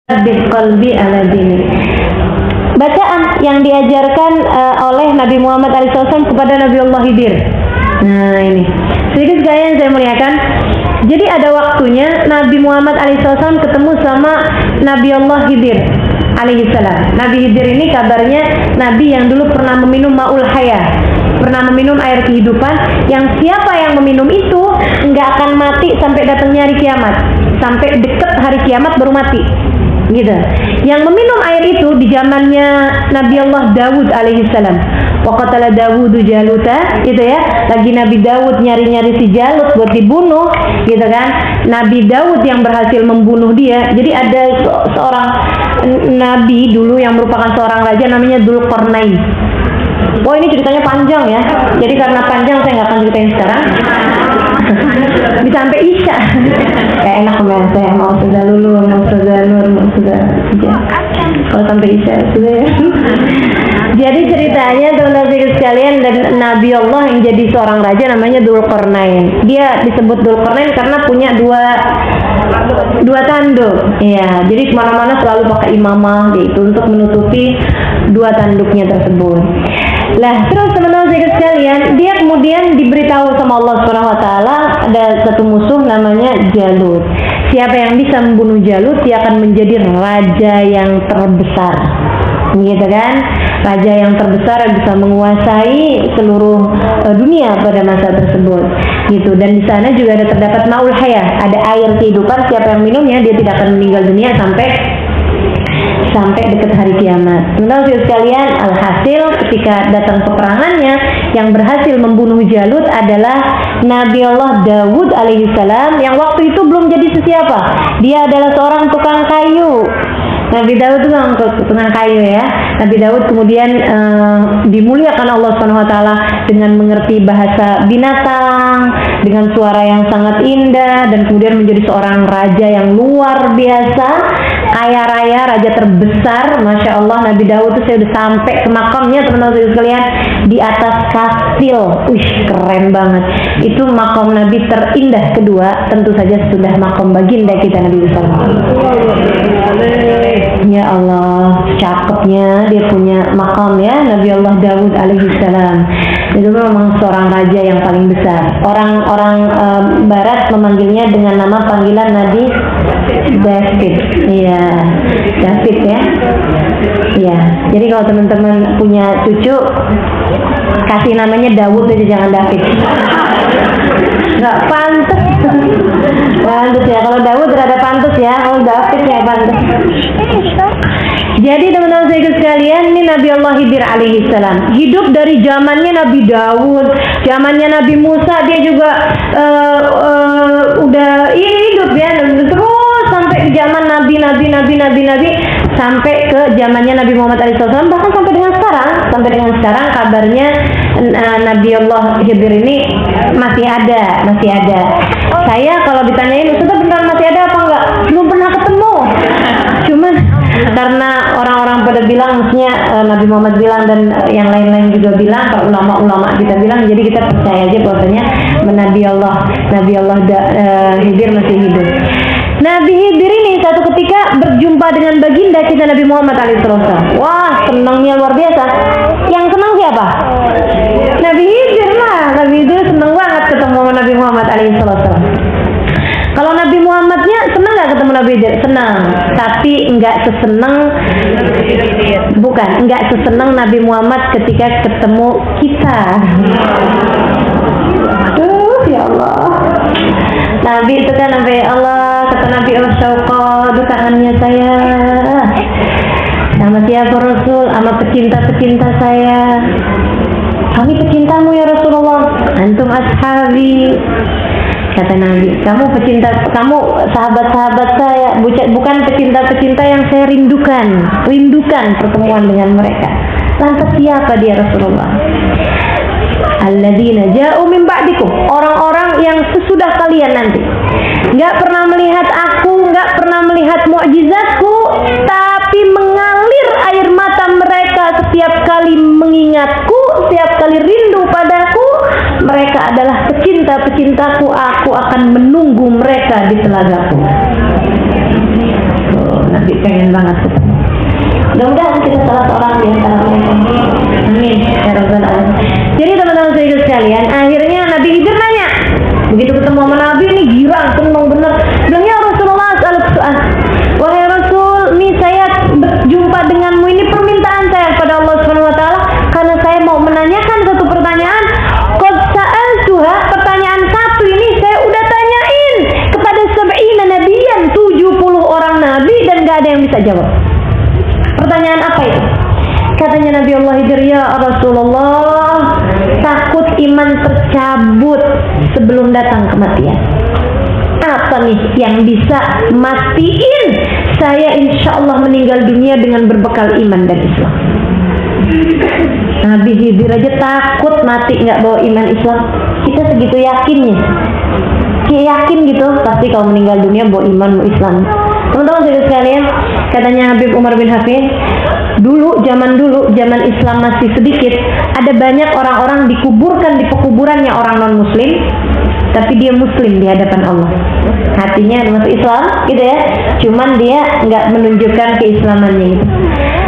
biqalbi ala dini. Bacaan yang diajarkan oleh Nabi Muhammad SAW kepada Nabiullah Khidir. Nah ini sedikit sekalian saya muliakan. Jadi ada waktunya Nabi Muhammad SAW ketemu sama Nabiullah Khidir alaihissalam. Nabi Khidir ini kabarnya Nabi yang dulu pernah meminum ma'ul haya, pernah meminum air kehidupan, yang siapa yang meminum itu nggak akan mati sampai datangnya hari kiamat, sampai deket hari kiamat baru mati. Gitu. Yang meminum air itu di zamannya Nabi Allah Dawud alaihissalam. Wa qatala Dawudu Jaluta, gitu ya. Lagi Nabi Dawud nyari-nyari si Jalut buat dibunuh, gitu kan. Nabi Dawud yang berhasil membunuh dia. Jadi ada seorang nabi dulu yang merupakan seorang raja namanya Dzulqarnain. Oh ini ceritanya panjang ya. Jadi karena panjang saya nggak akan ceritain sekarang. Bisa sampai Isya. Kayak enak ya, saya mau sudah lulu, mau sudah nur, mau sudah ya. Kalau sampai Isya sudah ya. Jadi ceritanya teman-teman sekalian, dan Nabi Allah yang jadi seorang raja namanya Dzulqarnain. Dia disebut Dzulqarnain karena punya dua tanduk. Iya, jadi kemana-mana selalu pakai imamah gitu untuk menutupi dua tanduknya tersebut. Lah terus teman-teman sekalian, dia kemudian diberitahu sama Allah SWT ada satu musuh namanya Jalut. Siapa yang bisa membunuh Jalut, dia akan menjadi raja yang terbesar, gitu kan? Raja yang terbesar yang bisa menguasai seluruh dunia pada masa tersebut, gitu. Dan di sana juga ada terdapat ma'ul haya, ada air kehidupan. Siapa yang minumnya dia tidak akan meninggal dunia sampai dekat hari kiamat. Teman-teman sekalian, alhasil ketika datang peperangannya, yang berhasil membunuh Jalut adalah Nabi Allah Dawud alaihissalam, yang waktu itu belum jadi sesiapa. Dia adalah seorang tukang kayu. Nabi Dawud itu tukang kayu ya. Nabi Dawud kemudian dimuliakan Allah SWT dengan mengerti bahasa binatang, dengan suara yang sangat indah, dan kemudian menjadi seorang raja yang luar biasa, kaya raya, raja terbesar. Masya Allah, Nabi Dawud itu saya udah sampai ke makamnya teman-teman sekalian, di atas kastil. Wih, keren banget. Itu makam Nabi terindah kedua, tentu saja sudah makam baginda kita Nabi Muhammad. Ya Allah, cakepnya dia punya makam ya, Nabi Allah Dawud alaihissalam. Itu memang seorang raja yang paling besar. Orang-orang Barat memanggilnya dengan nama panggilan Nabi David. Iya, David ya. Iya. Jadi kalau teman-teman punya cucu, kasih namanya Dawud aja, jangan David. Nggak pantas. Pantas ya, kalau Dawud rada pantas ya, kalau David ya pantas. Jadi teman-teman saya sekalian, ini Nabi Allah Khidir alaihissalam hidup dari zamannya Nabi Dawud, zamannya Nabi Musa. Dia juga udah hidup ya, terus sampai ke zaman Nabi sampai ke zamannya Nabi Muhammad alaihissalam, bahkan sampai dengan sekarang kabarnya Nabi Allah Khidir ini masih ada. Saya kalau ditanyain, Ustaz beneran masih ada apa enggak? Belum pernah ketemu. Cuman karena orang-orang pada bilang, maksudnya Nabi Muhammad bilang dan yang lain-lain juga bilang, para ulama-ulama kita bilang, jadi kita percaya aja bahwasanya Nabi Allah Khidir masih hidup. Nabi Khidir ini satu ketika berjumpa dengan baginda kita Nabi Muhammad alaihissalam. Wah, senangnya luar biasa. Yang senang siapa? Nabi Khidir lah. Nabi Khidir senang banget ketemu Nabi Muhammad alaihissalam. Kalau Nabi Muhammadnya senang nggak ketemu Nabi Khidir? Senang, tapi nggak sesenang Nabi Muhammad ketika ketemu kita. Aduh, ya Allah. Nabi itu kan sampai Allah, kata Nabi Al-Syauqa, itu tangannya saya. Sama siapa Rasul? Sama pecinta-pecinta saya. Kami pecintamu ya Rasulullah. Antum ashabi. Kata Nabi, kamu sahabat-sahabat saya, bukan pecinta-pecinta yang saya rindukan pertemuan dengan mereka. Lantas siapa dia Rasulullah? Alladzina ja'u min ba'dikum, orang-orang yang sesudah kalian nanti. Enggak pernah melihat aku, enggak pernah melihat mukjizatku, tapi mengalir air mata mereka setiap kali mengingatku, setiap kali rindu padaku. Mereka adalah pecinta-pecintaku, aku akan menunggu mereka di telagaku. Nabi pengen banget. Mudah-mudahan kita salah seorang di antara mereka. Amin ya rabbal alamin. Jadi teman-teman sekalian, akhirnya Nabi Khidir nanya. Begitu ketemu sama Nabi ini girang, senang bener. Bilang, ya Rasulullah, wahai Rasul, nih saya berjumpa denganmu, ini permintaan saya kepada Allah Subhanahu wa taala karena saya mau menanyakan satu pertanyaan. Qad sa'altuha, pertanyaan satu ini saya udah tanyain kepada 70 nabiyan, 70 orang nabi dan gak ada yang bisa jawab. Pertanyaan apa itu? Katanya Nabi Allah Khidir, ya Rasulullah, takut iman tercabut sebelum datang kematian. Apa nih yang bisa matiin saya insya Allah meninggal dunia dengan berbekal iman dan Islam? Nabi Khidir aja takut mati nggak bawa iman Islam. Kita segitu yakinnya, kayak yakin gitu pasti kalau meninggal dunia bawa iman, bawa Islam. Teman-teman sekalian, katanya Habib Umar bin Hafid, zaman dulu zaman Islam masih sedikit, ada banyak orang-orang dikuburkan di pekuburannya orang non muslim, tapi dia muslim di hadapan Allah, hatinya masuk Islam gitu ya, cuman dia nggak menunjukkan keislamannya gitu.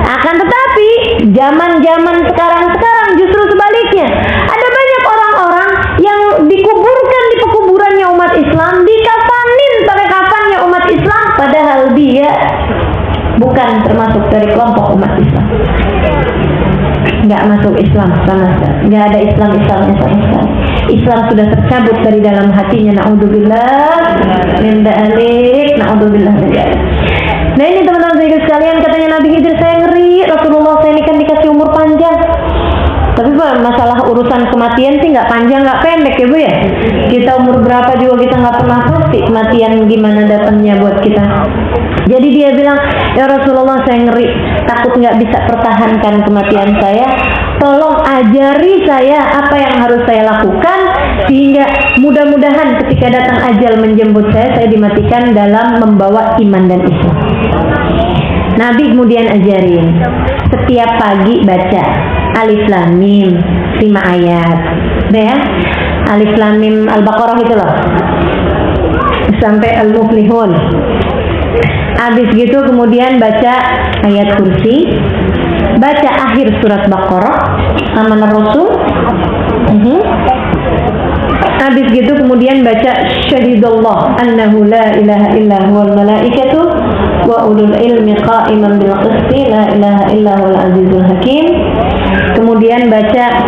Akan tetapi zaman sekarang justru sebaliknya, ada banyak orang-orang yang dikuburkan di pekuburannya umat Islam, dikafanin pakai kafannya umat Islam, padahal dia bukan termasuk dari kelompok umat Islam, nggak masuk Islam sama sekali, nggak ada Islamnya sama sekali. Islam sudah tercabut dari dalam hatinya. Naudzubillah min dzalik, naudzubillah min dzalik. Nah ini teman-teman sekalian, katanya Nabi Khidir, saya ngeri Rasulullah, saya ini kan dikasih umur panjang, tapi masalah urusan kematian sih nggak panjang nggak pendek ya Bu ya. Kita umur berapa juga kita nggak pernah pasti kematian gimana datangnya buat kita. Jadi dia bilang, ya Rasulullah, saya ngeri, takut nggak bisa pertahankan kematian saya. Tolong ajari saya apa yang harus saya lakukan sehingga mudah-mudahan ketika datang ajal menjemput saya dimatikan dalam membawa iman dan Islam. Nabi kemudian ajarin, setiap pagi baca Alif Lam Mim 5 ayat. Udah ya? Alif Lam Mim Al-Baqarah itu loh, sampai Al-Muflihun. Habis gitu kemudian baca ayat kursi, baca akhir surat Baqarah, Amanar Rasul. Habis gitu kemudian baca Syahidallah annahu la ilaha illa huwal malaikatu wa ulul ilmi qa'iman bil qisti la ilaha illa huwal azizul hakim. Kemudian baca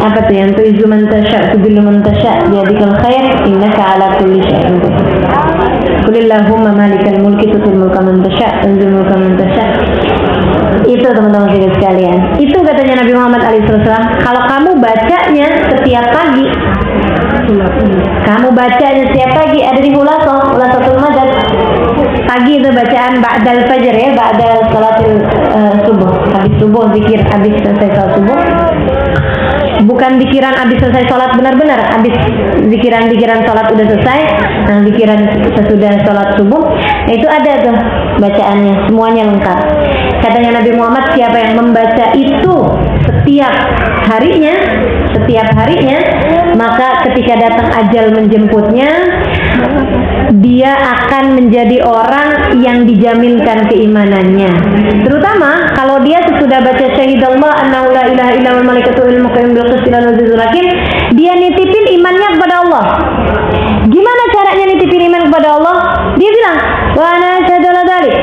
apa tuh yang tu'izu man tasya tudillu man tasya biyadikal khair innaka ala kulli syai'in qadir. Qulillahumma malikal mulki tu'til mulka man tasya tanzilul mulka man tasya. Itu teman-teman sekalian, itu katanya Nabi Muhammad SAW, kalau kamu bacanya setiap pagi, ada di Khulasatul Madad. Pagi itu bacaan ba'dal fajr ya, ba'dal salatil subuh, habis subuh zikir, habis selesai salat subuh. Bukan zikiran habis selesai sholat benar-benar, habis zikiran sholat udah selesai, nah zikiran sesudah sholat subuh, itu ada tuh bacaannya, semuanya lengkap. Katanya Nabi Muhammad, siapa yang membaca itu setiap harinya, maka ketika datang ajal menjemputnya, dia akan menjadi orang yang dijaminkan keimanannya. Terutama kalau dia sesudah baca Syahidallah annahu la ilaha illa huwal malaikatu ilmu qayyim bil qisti la azizul hakim, dia nitipin imannya kepada Allah. Gimana caranya nitipin iman kepada Allah? Dia bilang, wa ana asyhadu ala dzalik,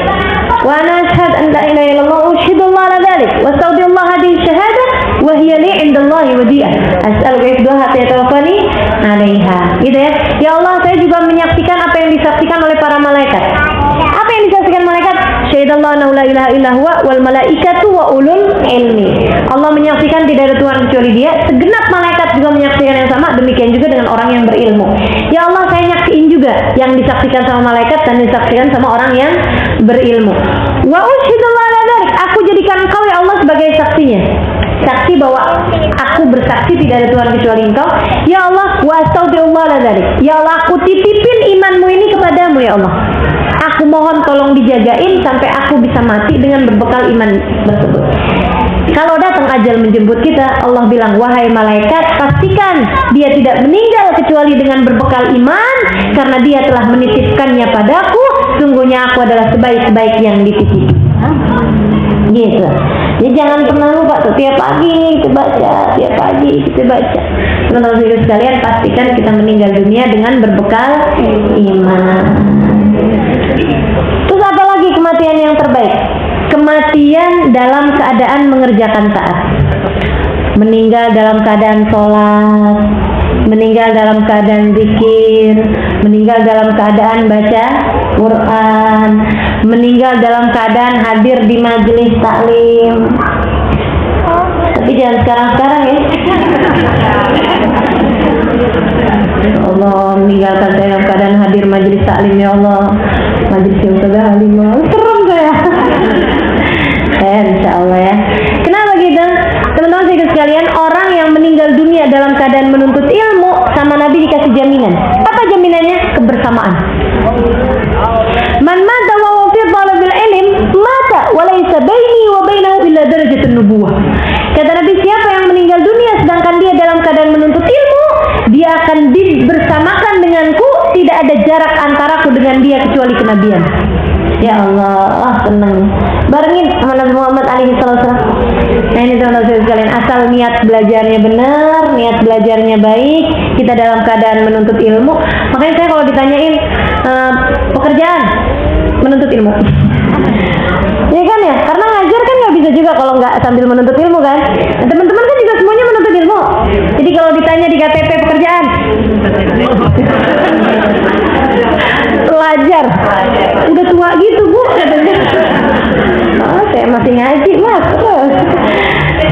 wa ana asyhadu an la ilaha illallah wa asyhadu ala dzalik wa astaghfirullah hadhihi syahadah wa hiya li 'indallahi wadi'ah as'aluka ifdaha tawaffani 'alaiha. Gitu ya. Ya Allah, saya juga menyaksikan apa yang disaksikan oleh para malaikat. Apa yang disaksikan malaikat? Syahidallahu annahu la ilaha illa huwa wal malaikatu wa ulul ilmi. Allah menyaksikan tidak ada Tuhan kecuali Dia. Segenap malaikat juga menyaksikan yang sama. Demikian juga dengan orang yang berilmu. Ya Allah, saya nyaksiin juga yang disaksikan sama malaikat dan disaksikan sama orang yang berilmu. Wa usyhidullah ala dzalik. Aku jadikan Engkau ya Allah sebagai saksinya. Saksi bahwa aku bersaksi tidak ada Tuhan kecuali Engkau. Ya Allah, wa astaghfirullah ala dzalik. Ya Allah, aku titipin imanmu ini kepadamu ya Allah. Aku mohon tolong dijagain sampai aku bisa mati dengan berbekal iman tersebut. Kalau datang ajal menjemput kita, Allah bilang, wahai malaikat, pastikan dia tidak meninggal kecuali dengan berbekal iman, karena dia telah menitipkannya padaku sungguhnya aku adalah sebaik-baik yang dititipi. Gitu. Jadi jangan pernah lupa tuh, tiap pagi kita baca, tiap pagi kita baca. Teman-teman sekalian, pastikan kita meninggal dunia dengan berbekal iman. Terus apa lagi kematian yang terbaik? Kematian dalam keadaan mengerjakan taat. Meninggal dalam keadaan sholat, meninggal dalam keadaan zikir, meninggal dalam keadaan baca Quran, meninggal dalam keadaan hadir di majelis taklim. Tapi jangan sekarang-sekarang ya. Ya Allah, meninggalkan saya dalam keadaan hadir majelis taklim, ya Allah. Majelis yang sudah halimah, serem saya. Insya Allah ya. Kenapa gitu? Teman-teman sekalian, orang yang meninggal dunia dalam keadaan menuntut ilmu, sama Nabi dikasih jaminan. Apa jaminannya? Kebersamaan. Man mata wa huwa fi talabil ilm mata wa laysa baini wa bainahu illa darajatun nubuwah. Kata Nabi, siapa yang meninggal dunia sedangkan dia dalam keadaan menuntut ilmu, dia akan dibersamakan denganku, tidak ada jarak antaraku dengan dia kecuali kenabian. Ya Allah, senang. Barengin sama Nabi Muhammad alaihi wasallam. Nah ini teman-teman sekalian, asal niat belajarnya benar, niat belajarnya baik, kita dalam keadaan menuntut ilmu. Makanya saya kalau ditanyain pekerjaan, menuntut ilmu. Ya kan ya, karena ngajar kan nggak bisa juga kalau nggak sambil menuntut ilmu kan. Nah, teman-teman kan juga semuanya menuntut ilmu. Jadi kalau ditanya di KTP pekerjaan, pelajar, udah tua gitu bu, katanya. Oh, saya masih ngaji mas, terus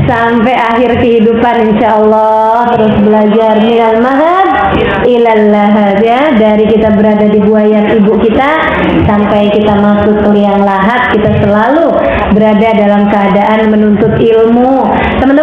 sampai akhir kehidupan insya Allah terus belajar minal mahad ilal lahad, ya, dari kita berada di buayan ibu kita sampai kita masuk ke liang lahat, kita selalu berada dalam keadaan menuntut ilmu. Teman-teman